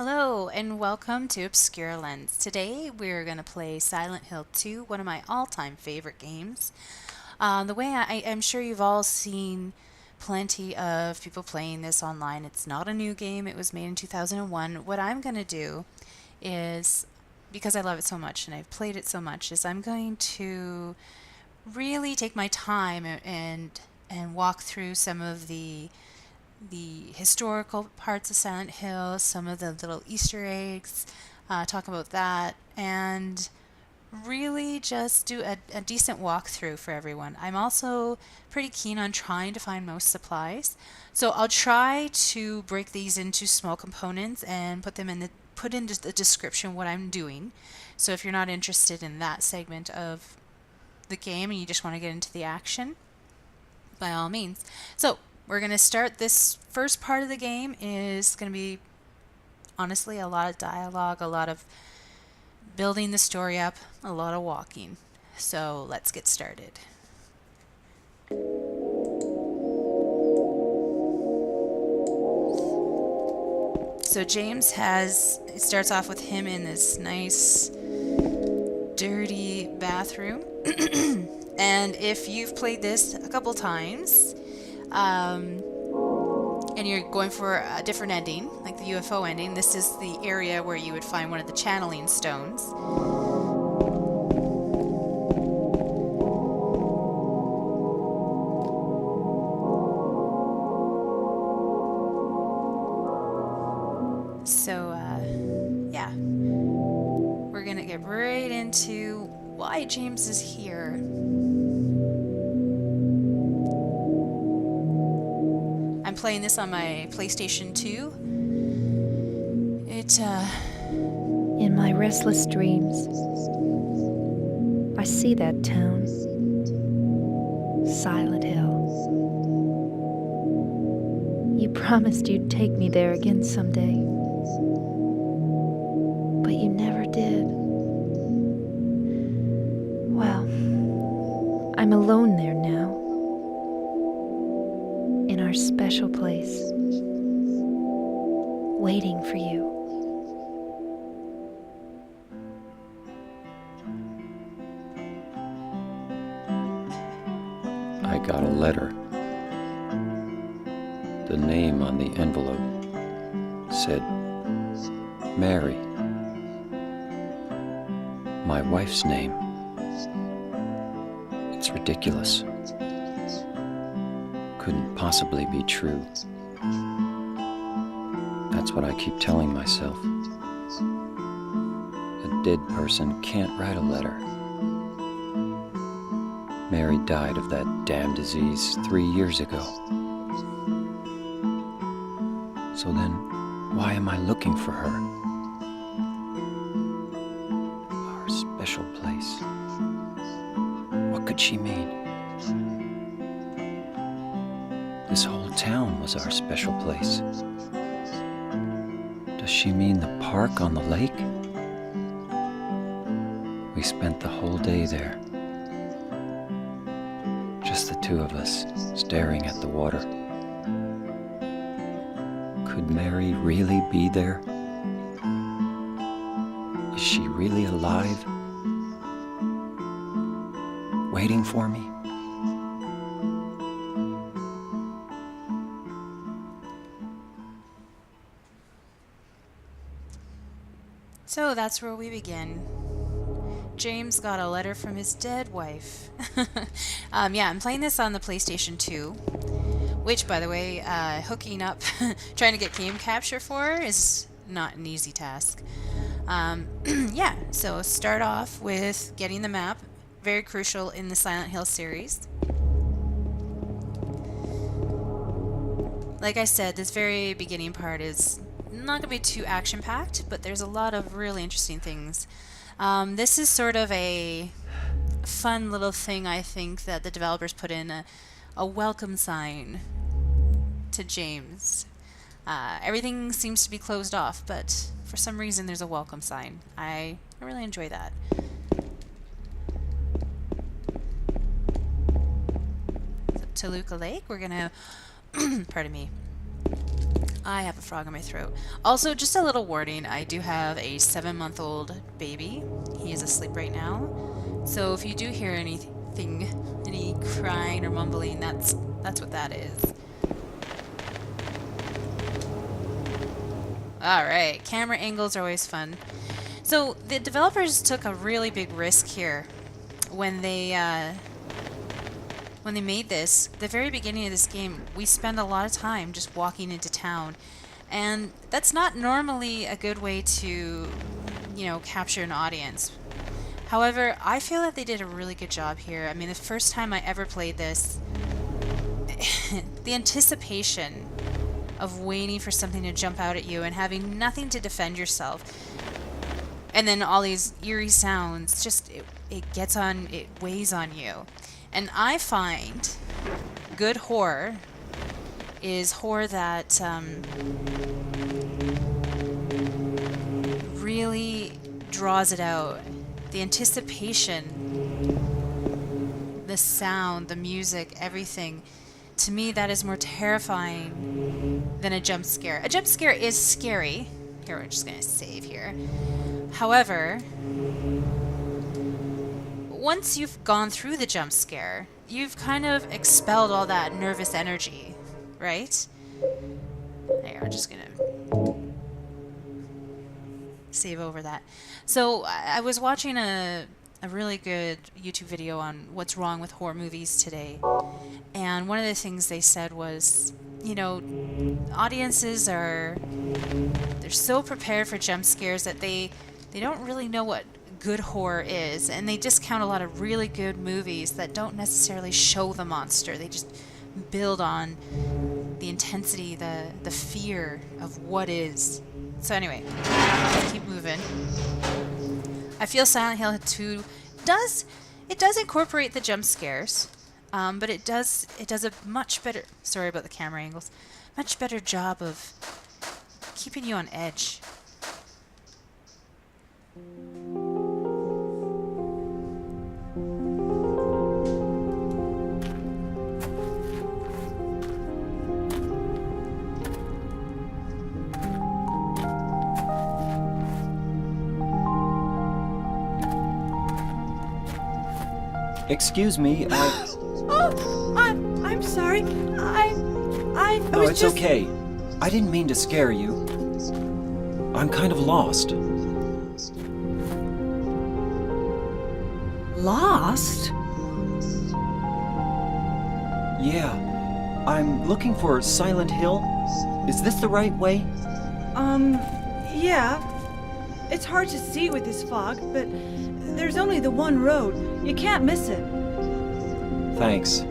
Hello and welcome to Obscure Lens. Today we're going to play Silent Hill 2, one of my all-time favorite games. The way I'm sure you've all seen plenty of people playing this online. It's not a new game. It was made in 2001. What I'm going to do is, because I love it so much and I've played it so much, is I'm going to really take my time and walk through some of the historical parts of Silent Hill, some of the little Easter eggs, talk about that, and really just do a decent walkthrough for everyone. I'm also pretty keen on trying to find most supplies, so I'll try to break these into small components and put into the description what I'm doing. So if you're not interested in that segment of the game and you just want to get into the action, by all means. So we're going to start. This first part of the game is going to be, honestly, a lot of dialogue, a lot of building the story up, a lot of walking. So let's get started. So it starts off with him in this nice, dirty bathroom. And if you've played this a couple times, and you're going for a different ending, like the UFO ending, this is the area where you would find one of the channeling stones. So, yeah. We're gonna get right into why James is here. I'm playing this on my PlayStation 2. In my restless dreams, I see that town, Silent Hill. You promised you'd take me there again someday, but you never did. Well, I'm alone there now, in our special place, waiting for you. I got a letter. The name on the envelope said Mary. My wife's name. It's ridiculous. Couldn't possibly be true. That's what I keep telling myself. A dead person can't write a letter. Mary died of that damn disease 3 years ago. So then, why am I looking for her? Our special place. What could she mean? This whole town was our special place. Does she mean the park on the lake? We spent the whole day there. Just the two of us, staring at the water. Could Mary really be there? Is she really alive? Waiting for me? So that's where we begin. James got a letter from his dead wife. Yeah, I'm playing this on the PlayStation 2, which, by the way, hooking up, trying to get game capture for is not an easy task. Yeah, so start off with getting the map, very crucial in the Silent Hill series. Like I said, this very beginning part is not going to be too action-packed, but there's a lot of really interesting things. This is sort of a fun little thing, I think, that the developers put in, a welcome sign to James. Everything seems to be closed off, but for some reason there's a welcome sign. I really enjoy that. Toluca Lake, we're gonna, pardon me, I have a frog in my throat. Also, just a little warning, I do have a 7-month-old baby. He is asleep right now. So if you do hear anything, any crying or mumbling, that's what that is. Alright, camera angles are always fun. So the developers took a really big risk here when they made this. The very beginning of this game, we spend a lot of time just walking into town, and that's not normally a good way to, capture an audience. However, I feel that they did a really good job here. I mean, the first time I ever played this, the anticipation of waiting for something to jump out at you and having nothing to defend yourself, and then all these eerie sounds, just it weighs on you. And I find good horror is horror that really draws it out. The anticipation, the sound, the music, everything. To me, that is more terrifying than a jump scare. A jump scare is scary. Here, we're just going to save here. However, once you've gone through the jump scare, you've kind of expelled all that nervous energy, right? Here, I'm just going to save over that. So I was watching a really good YouTube video on what's wrong with horror movies today. And one of the things they said was, audiences they're so prepared for jump scares that they don't really know what good horror is, and they discount a lot of really good movies that don't necessarily show the monster. They just build on the intensity, the fear of what is. So anyway, let's keep moving. I feel Silent Hill 2 does incorporate the jump scares, but it does a much better, sorry about the camera angles, much better job of keeping you on edge. Excuse me, Oh, I'm sorry. I No, was it's just... okay. I didn't mean to scare you. I'm kind of lost. Lost? Yeah. I'm looking for Silent Hill. Is this the right way? Yeah. It's hard to see with this fog, but there's only the one road. You can't miss it. Thanks.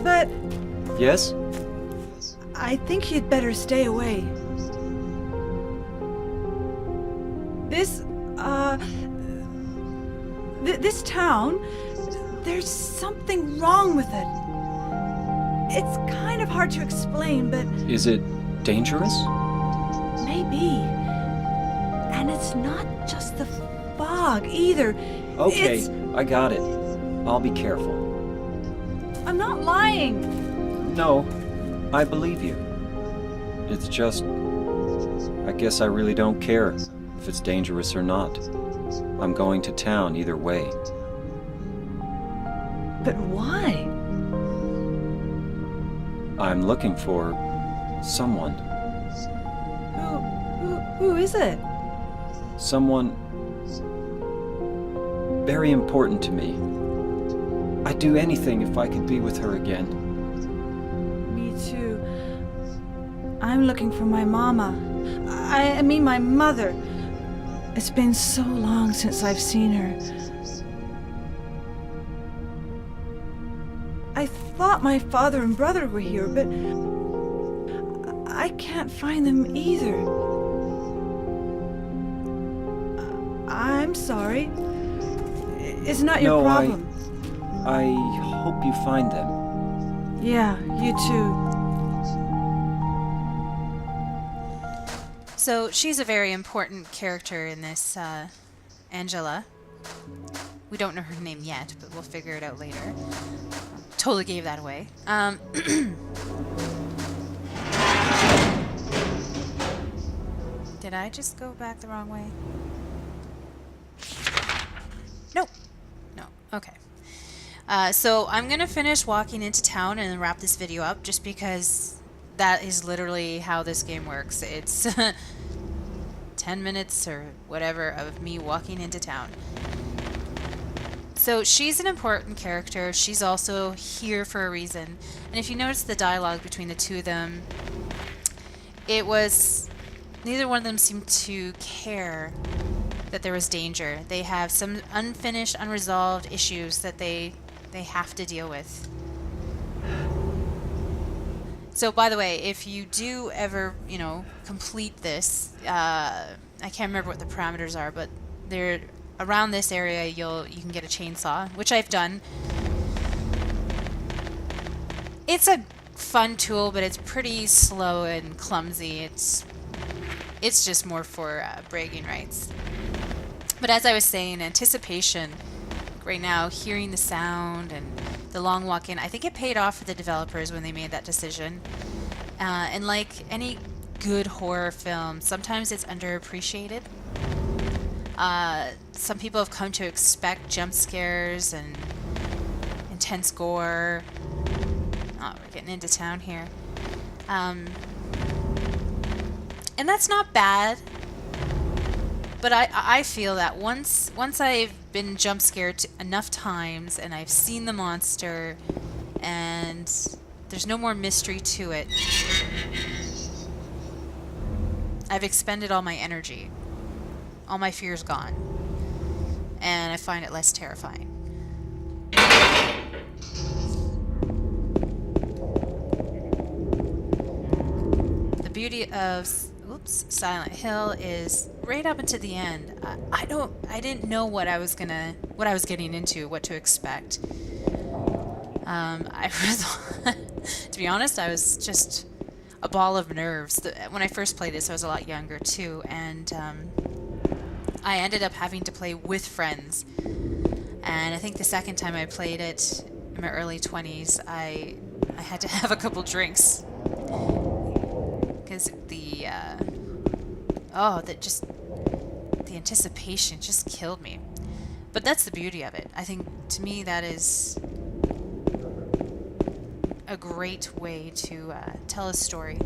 But Yes? I think you'd better stay away. This town, there's something wrong with it. It's kind of hard to explain, but Is it dangerous? maybe. And it's not just the fog either. Okay, It's... I got it. I'll be careful. I'm not lying. No, I believe you. It's just... I guess I really don't care if it's dangerous or not. I'm going to town either way. But why? I'm looking for... someone. Who is it? Someone... very important to me. I'd do anything if I could be with her again. Me too. I'm looking for my mama. I mean my mother. It's been so long since I've seen her. I thought my father and brother were here, but I can't find them either. I'm sorry. It's not your No, problem. I hope you find them. Yeah, you too. So she's a very important character in this, Angela. We don't know her name yet, but we'll figure it out later. Totally gave that away. Did I just go back the wrong way? Nope. No. Okay. So I'm going to finish walking into town and then wrap this video up just because that is literally how this game works. It's 10 minutes or whatever of me walking into town. So she's an important character. She's also here for a reason. And if you notice the dialogue between the two of them, it was... neither one of them seemed to care that there was danger. They have some unfinished, unresolved issues that they have to deal with. So, by the way, if you do ever, complete this, I can't remember what the parameters are, but they're around this area. You can get a chainsaw, which I've done. It's a fun tool, but it's pretty slow and clumsy. It's just more for bragging rights. But as I was saying, anticipation. Right now, hearing the sound and the long walk in, I think it paid off for the developers when they made that decision. And like any good horror film, sometimes it's underappreciated. Some people have come to expect jump scares and intense gore. Oh, we're getting into town here. And that's not bad. But I feel that once I've been jump scared enough times and I've seen the monster and there's no more mystery to it, I've expended all my energy. All my fear's gone. And I find it less terrifying. The beauty of Silent Hill is right up until the end. I didn't know what I was getting into, what to expect. To be honest, I was just a ball of nerves. When I first played this, I was a lot younger too, and I ended up having to play with friends. And I think the second time I played it, in my early 20s, I had to have a couple drinks because the anticipation just killed me. But that's the beauty of it. I think, to me, that is a great way to tell a story.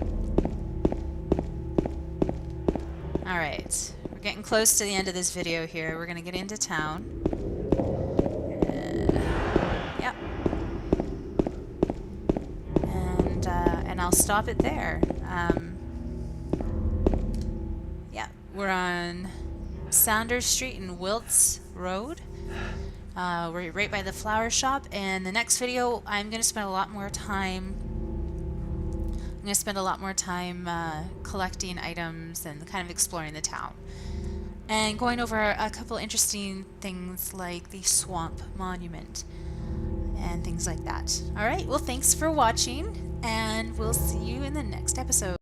Alright, we're getting close to the end of this video here. We're going to get into town. Yep. And I'll stop it there. Yeah, we're on Saunders Street and Wilts Road. We're right by the flower shop, and the next video I'm going to spend a lot more time collecting items and kind of exploring the town and going over a couple interesting things like the swamp monument and things like that. Alright, well, thanks for watching, and we'll see you in the next episode.